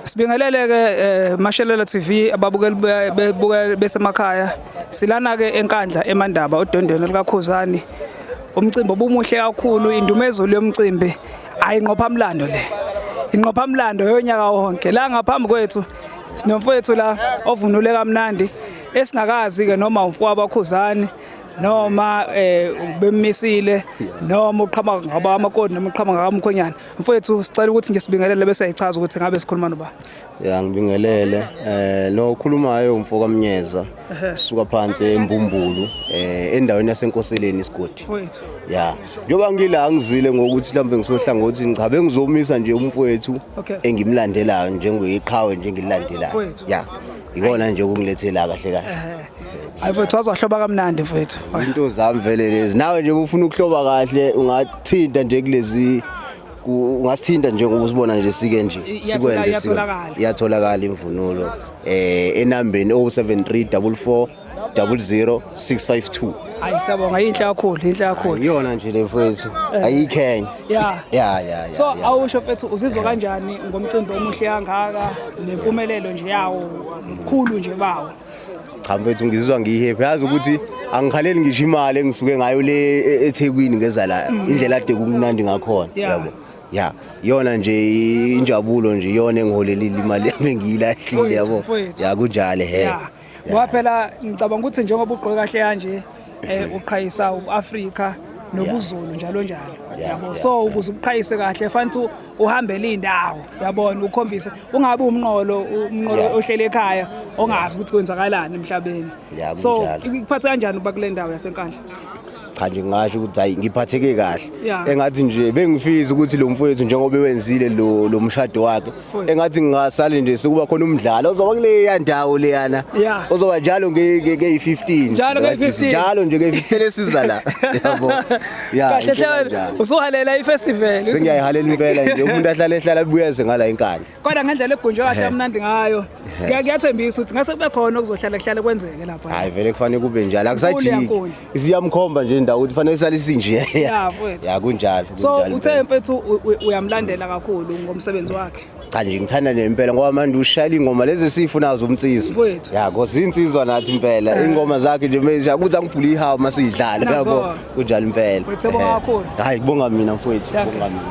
Sibingelele ke Mashelela TV ababukeli bebuka besemakhaya. Silana ke enkandla eMandaba odondweni likaKhuzani. Umcimbi obumuhle kakhulu, indumezulu yomcimbi ayinqopha mlando le. Inqopha mlando yonyaka wonke. La ngaphambi kwethu sinomfowethu la ovunule kamnandi esingakazi ke noma umfowabo kaKhuzani noma bemisile noma uqhama ngaba amakoti noma uqhama ngakamkhonyana. Mfowethu sicela ukuthi ngesibingelele bese ayichaza ukuthi ngabe sikhuluma noba. Ya ngibingelele lo khulumayo umfoko kaMnyeza suka phansi eMbumbulu endaweni yaseNkoseleni isigodi. Mfowethu. Ya njoba ngila ngizile ngokuthi mhlambe ngisohlangothi ngichabe ngizomisa nje umfowethu engimlandelayo njengoyiqhawe njengilandelayo. Ya ikona nje ukungilethela kahle kahle. Hayi mfowethu wazwahloba kamnandi mfowethu. Into zami vele lezi nawe nje ufuna ukuhloba kahle ungathinta nje kulezi ungasithinta nje ngoba usibona nje sike nje sikwenze iyatholakala imvunulo enambeni 073 44 00652. Hayi siyabonga inhle kakhulu. Iyona nje le mfowethu ayikhenya. Ya. So awusho mfethu uzizwa kanjani ngomcimbi omuhle kangaka nempumelelo nje yawo nokukhulu nje bawo? Cha mfethu ngizizwa ngihappy yazi ukuthi angikhaleli ngisho imali engisuke ngayo le eThekwini ngeza la indlela ade kumnandi ngakhona yabo. Ya yona nje injabulo nje yona engiholelile imali yami engiyilahlile yabo. Ya kunjalo he. Ngoba phela ngicabanga ukuthi njengoba ugqoke kahle kanje uqhayisa uAfrika nobuzulu njalo yabo. So ukuze uqhayise kahle fanele uhambele indawo yabona ukhombise ungabe umnqolo ohlele ekhaya ongazi ukuthi kwenzakalani emhlabeni. So ikuphatha kanjani uba kule ndawo yasenkandla? Cha nje ngasho ukuthi hayi ngiphatheke kahle engathi nje bengifisa ukuthi lo mfowethu njengoba wenzile lo mshado wakhe engathi ngingasali nje sekuba khona umdlalo ozoba kule yandawo leyana ozoba njalo nge15 njalo nje nge15 lesiza la yabo. Kahle hle usuhalela ifestival sengiyayihalela impela nje umuntu ahlala abuyeze ngala enkandla kodwa ngendlela egunjwe kahle amnandi ngayo ngiyathembisa ukuthi ngase kube khona okuzohlala kwenzeke lapha. Hayi vele kufanele kube njalo akusajiki isiyamkhomba nje indawo ukuthi fanele salisi nje ya kunjalo. So uthe mfethu uyamlandela kakhulu ngomsebenzi wakhe? Cha nje ngithanda nempela ngoba manje ushayela ingoma lezi sifuna zomtsizo ya ngoba insizwa nathi impela ingoma zakhe nje manje ukuthi angibhuli ihawu masiyidlala yabo kunjalo impela. Mfethu bonga kakhulu. Hayi kubonga mina mfowethu bonga mina.